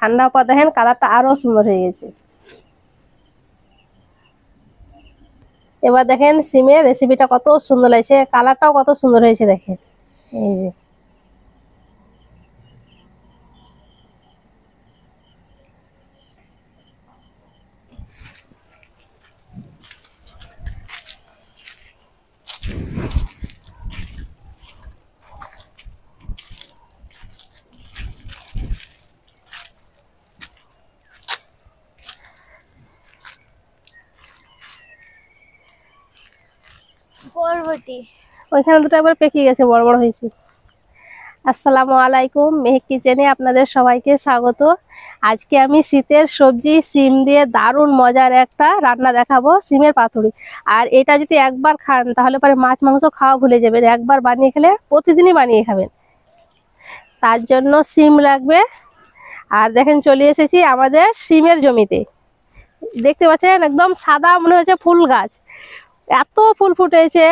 ঠান্ডা পর দেখেন কালারটা আরো সুন্দর হয়ে গেছে। এবার দেখেন সিমের রেসিপিটা কত সুন্দর লাগছে, কালারটাও কত সুন্দর হয়েছে দেখেন। এই যে বরবটি ওইখানে দুটো একবার পেকে গেছে, বড় বড় হয়েছে। আসসালামু আলাইকুম, মেহেক কিচেনে আপনাদের সবাইকে স্বাগত। আজকে আমি শীতের সবজি সিম দিয়ে দারুণ মজার একটা রান্না দেখাবো, সিমের পাতুরি। আর এটা যদি একবার খান তাহলে পরে মাছ মাংস খাওয়া ভুলে যাবেন, একবার বানিয়ে খেলে প্রতিদিনই বানিয়ে খাবেন। তার জন্য সিম লাগবে। আর দেখেন চলে এসেছি আমাদের সিমের জমিতে। দেখতে পাচ্ছেন একদম সাদা মনে হচ্ছে ফুল গাছ, এত ফুল ফুটেছে।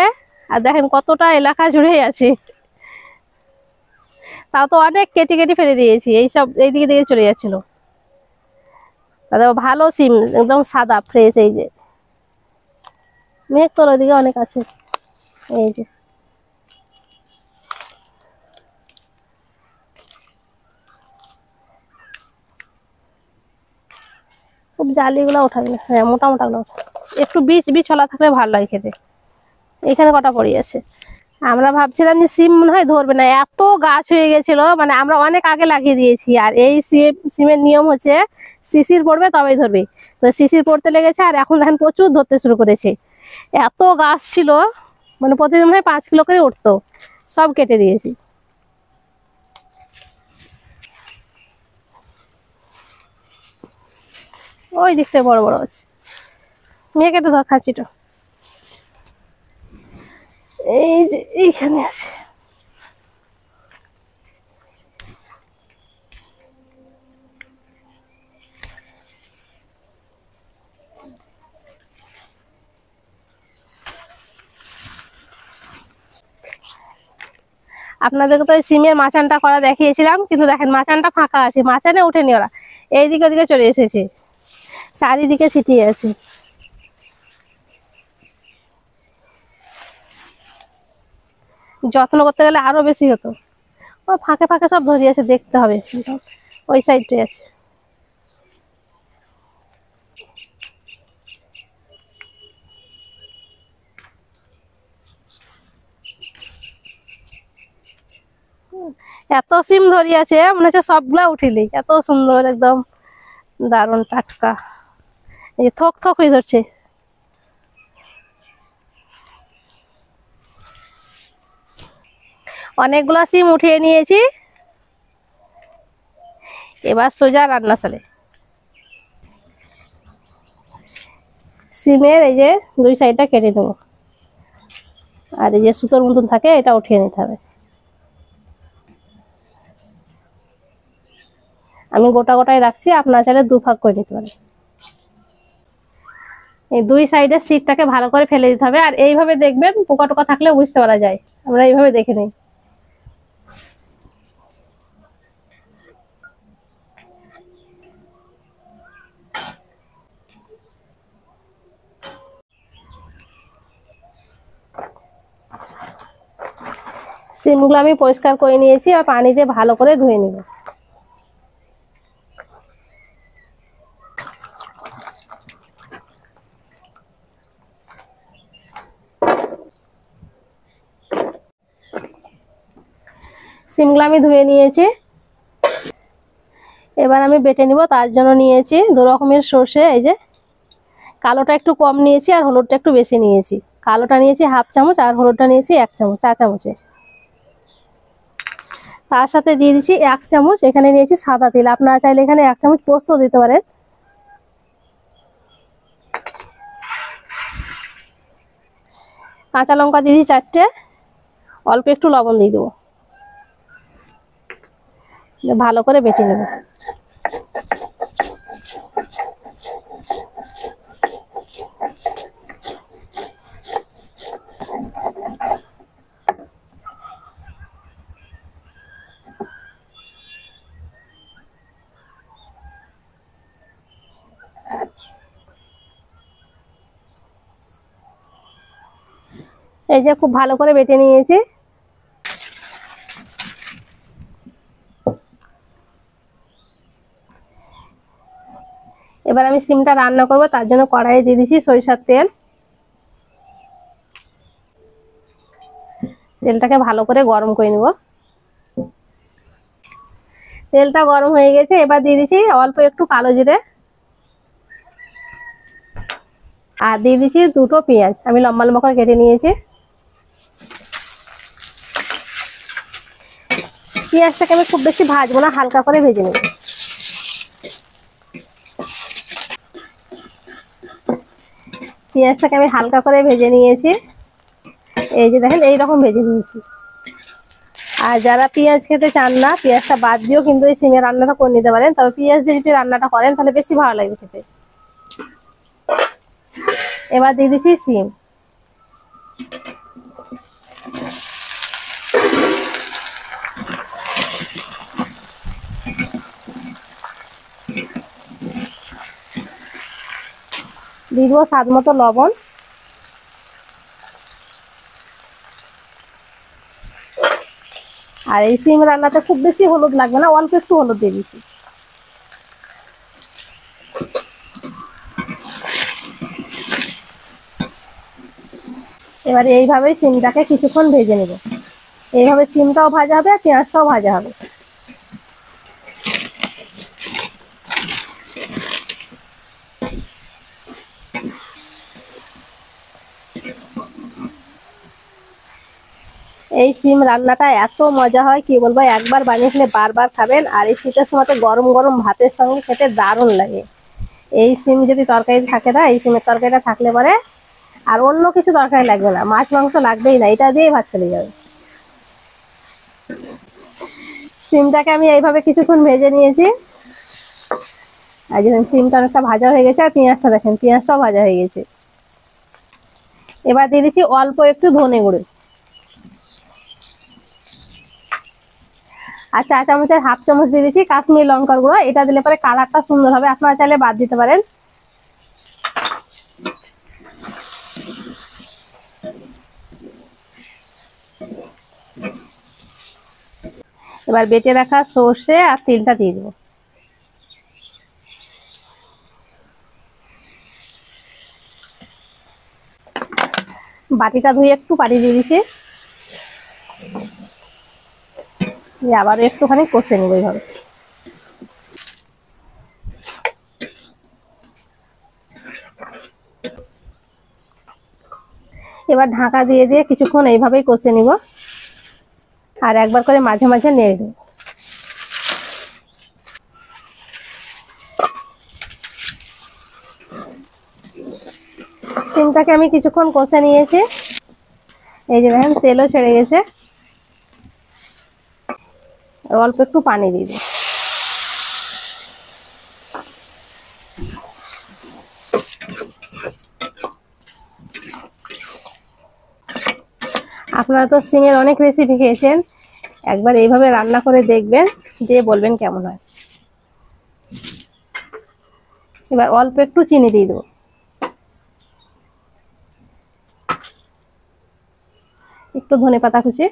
আর দেখেন কতটা এলাকা জুড়ে আছে। তাও তো অনেক কেটে কেটে ফেলে দিয়েছি, এইসব এইদিকে দিকে চলে যাচ্ছিল। দাদা ভালো সিম, একদম সাদা ফ্রেশ। এই যে মেঘ তোর ওইদিকে অনেক আছে। এই যে খুব জালিগুলো ওঠাবে না, হ্যাঁ মোটা মোটা গুলো ওঠা। একটু বীজ বীজ ছলা থাকলে ভালো লাগে খেতে। এখানে কটা পড়ে আছে। আমরা ভাবছিলাম যে সিম মনে হয় ধরবে না, এত গাছ হয়ে গেছিল, মানে আমরা অনেক আগে লাগিয়ে দিয়েছি। আর এই সিমের নিয়ম হচ্ছে শিশির পড়বে তবেই ধরবে। তো শিশির পড়তে লেগেছে আর এখন দেখেন প্রচুর ধরতে শুরু করেছে। এত গাছ ছিল, মানে প্রতিদিন মনে হয় 5 কিলো করে উঠতো। সব কেটে দিয়েছি। ওই দিকটা বড় বড় আছে, মেয়ে কেটে ধর খাঁচিটা। এই যে এইখানে আছে। আপনাদেরকে তো সিমের মাচানটা করা দেখিয়েছিলাম, কিন্তু দেখেন মাচানটা ফাঁকা আছে, মাচানে ওঠেনি ওরা। এইদিকে ওদিকে চলে এসেছে, চারিদিকে ছিটিয়ে আছে। যত্ন করতে গেলে আরো বেশি হতো। ও ফাঁকে ফাঁকে সব ধরিয়েছে, দেখতে হবে। ওই সাইডটাই আছে। এত সিম ধরিয়েছে মনে হচ্ছে সবগুলা উঠিলি, এত সুন্দর একদম দারুণ টাটকা। এই থক থক হয়ে ধরছে। অনেকগুলা সিম উঠিয়ে নিয়েছি, এবার সোজা রান্না চলে। সিমের এই যে দুই সাইডটা কেটে নেবো, আর এই যে সুতোর মতন থাকে এটা উঠিয়ে নিতে হবে। আমি গোটা গোটাই রাখছি, আপনার চাইলে 2 ভাগ করে নিতে পারেন। এই দুই সাইডের সিটটাকে ভালো করে ফেলে দিতে হবে। আর এইভাবে দেখবেন পোকা টোকা থাকলে বুঝতে পারা যায়, আমরা এইভাবে দেখে নিই। সিমগুলো আমি পরিষ্কার করে নিয়েছি আর পানি দিয়ে ভালো করে ধুয়ে নিব। সিমগুলো আমি ধুয়ে নিয়েছি, এবার আমি বেটে নিব। তার জন্য নিয়েছি 2 রকমের সর্ষে। এই যে কালোটা একটু কম নিয়েছি আর হলুদটা একটু বেশি নিয়েছি। কালোটা নিয়েছি 1/2 চামচ আর হলুদটা নিয়েছি 1 চামচ, 4 চামচের। তার সাথে দিয়ে দিচ্ছি 1 চামচ এখানে নিয়েছি সাদা তেল। আপনারা চাইলে এখানে 1 চামচ পোস্ত দিতে পারেন। কাঁচা লঙ্কা দিয়ে দিচ্ছি 4টে, অল্প একটু লবণ দিয়ে দেবো, ভালো করে বেটে নেব। এই যে খুব ভালো করে বেটে নিয়েছি। এবার আমি সিমটা রান্না করব, তার জন্য কড়াইয়ে দিয়ে দিচ্ছি সরিষার তেল। তেলটাকে ভালো করে গরম করে নিব। তেলটা গরম হয়ে গেছে, এবার দিয়ে দিচ্ছি অল্প একটু কালো জিরে আর দিয়ে দিচ্ছি দুটো পেঁয়াজ, আমি লম্বা লম্বা করে কেটে নিয়েছি। পেঁয়াজটাকে আমি খুব বেশি ভাজবো না, হালকা করে ভেজে নেব। পেঁয়াজটাকে আমি হালকা করে ভেজে নিয়েছি। এই যে দেখেন এইরকম ভেজে নিয়েছি। আর যারা পেঁয়াজ খেতে চান না, পেঁয়াজটা বাদ দিয়েও কিন্তু এই সিমের রান্নাটা করে নিতে পারেন, তবে পেঁয়াজ দিয়ে যদি রান্নাটা করেন তাহলে বেশি ভালো লাগবে খেতে। এবার দিয়ে দিচ্ছি সিম। দিয়ে দেবো স্বাদ মতো লবণ। আর এই সিম রান্নাতে খুব বেশি হলুদ লাগবে না, অল্প একটু হলুদ দিয়ে দিচ্ছি। এবারে এইভাবেই সিমটাকে কিছুক্ষণ ভেজে নেব। এইভাবে সিমটাও ভাজা হবে আর পেঁয়াজটাও ভাজা হবে। এই সিম রান্নাটা এত মজা হয় কি বলবো, একবার বানিয়ে খেলে বারবার খাবেন। আর এই শীতের সময় গরম গরম ভাতের সঙ্গে খেতে দারুণ লাগে। এই সিম যদি তরকারি থাকে না, এই সিমের তরকারিটা থাকলে পরে আর অন্য কিছু তরকারি লাগবে না, মাছ মাংস লাগবেই না, এটা দিয়েই ভাত চলে যাবে। সিমটাকে আমি এইভাবে কিছুক্ষণ ভেজে নিয়েছি। আর যখন সিমটা অনেকটা ভাজা হয়ে গেছে, আর পেঁয়াজটা দেখেন পেঁয়াজটাও ভাজা হয়ে গেছে। এবার দিয়ে দিচ্ছি অল্প একটু ধনে গুঁড়ো আর চা চামচের হাফ চামচ দিয়ে দিচ্ছি কাশ্মীরি লঙ্কার গুঁড়ো। এটা দিলে পরে কালারটা সুন্দর হবে, আপনারা চাইলে বাদ দিতে পারেন। এবার বেটে রাখা সর্ষে আর তিলটা দিয়ে দেবো। বাটিটা ধুয়ে একটু পানি দিয়ে দিচ্ছি। আবারও একটুখানি কষে নেবো এইভাবে। এবার ঢাকা দিয়ে দিয়ে কিছুক্ষণ এইভাবেই কষে নিব, আর একবার করে মাঝে মাঝে নেড়ে দেব। সিমটাকে আমি কিছুক্ষণ কষে নিয়েছি। এই যে দেখেন তেলও ছেড়ে গেছে। আর অল্প একটু পানি দিয়ে দিই। আপনারা তো সিমের অনেক রেসিপি খেয়েছেন, একবার এইভাবে রান্না করে দেখবেন, দিয়ে বলবেন কেমন হয়। এবার অল্প একটু চিনি দিয়ে দেবো। একটু ধনেপাতা কুচি।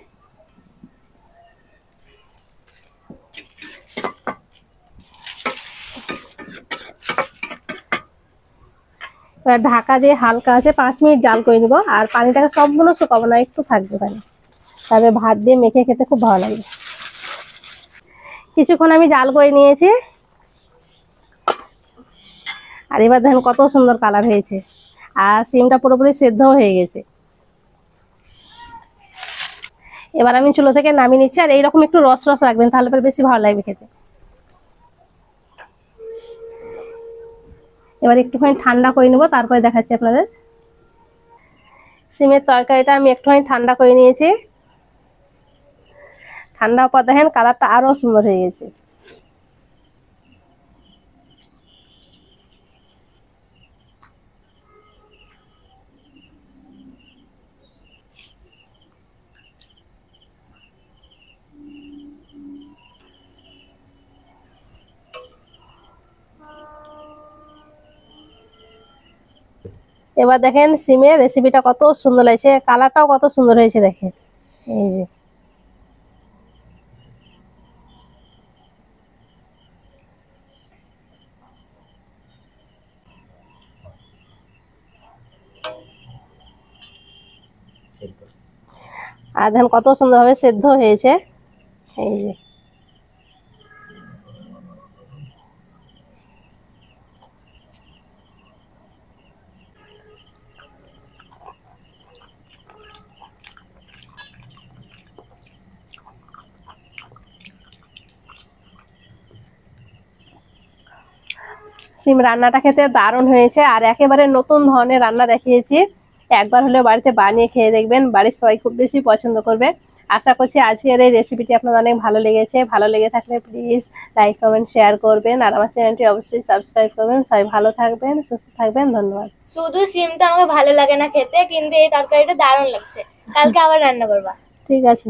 এবার ঢাকা দিয়ে হালকা আছে 5 মিনিট জাল করে নিব। আর পানিটাকে সবগুলো শুকাবো না, একটু থাকবে পানি, তবে ভাত দিয়ে মেখে খেতে খুব ভালো লাগবে। কিছুক্ষণ আমি জাল করে নিয়েছি। আর এবার দেখেন কত সুন্দর কালার হয়েছে, আর সিমটা পুরোপুরি সেদ্ধ হয়ে গেছে। এবার আমি চুলো থেকে নামিয়ে নিচ্ছি। আর এইরকম একটু রস রস রাখবেন, তাহলে পরে বেশি ভালো লাগবে খেতে। এবার একটুখানি ঠান্ডা করে নেবো, তারপরে দেখাচ্ছি আপনাদের। সিমের তরকারিটা আমি একটুখানি ঠান্ডা করে নিয়েছি। ঠান্ডা পর দেখেন কালারটা আরো সুন্দর হয়ে গেছে। এবার দেখেন সিমের রেসিপিটা কত সুন্দর লাগছে, কালারটাও কত সুন্দর হয়েছে দেখেন। এই যে আর দেখেন কত সুন্দরভাবে সেদ্ধ হয়েছে। এই যে সিম রান্নাটা খেতে দারুণ হয়েছে, আর একেবারে নতুন ধরনের রান্না দেখিয়েছি। একবার হলেও বাড়িতে বানিয়ে খেয়ে দেখবেন, বাড়ির সবাই খুব বেশি পছন্দ করবে। আশা করছি আজকের এই রেসিপিটি আপনাদের অনেক ভালো লেগেছে। ভালো লেগে থাকলে প্লিজ লাইক কমেন্ট শেয়ার করবেন, আর আমার চ্যানেলটি অবশ্যই সাবস্ক্রাইব করবেন। সবাই ভালো থাকবেন, সুস্থ থাকবেন, ধন্যবাদ। শুধু সিমটা আমাকে ভালো লাগে না খেতে, কিন্তু এই তরকারিটা দারুণ লাগছে। কালকে আবার রান্না করবা। ঠিক আছে।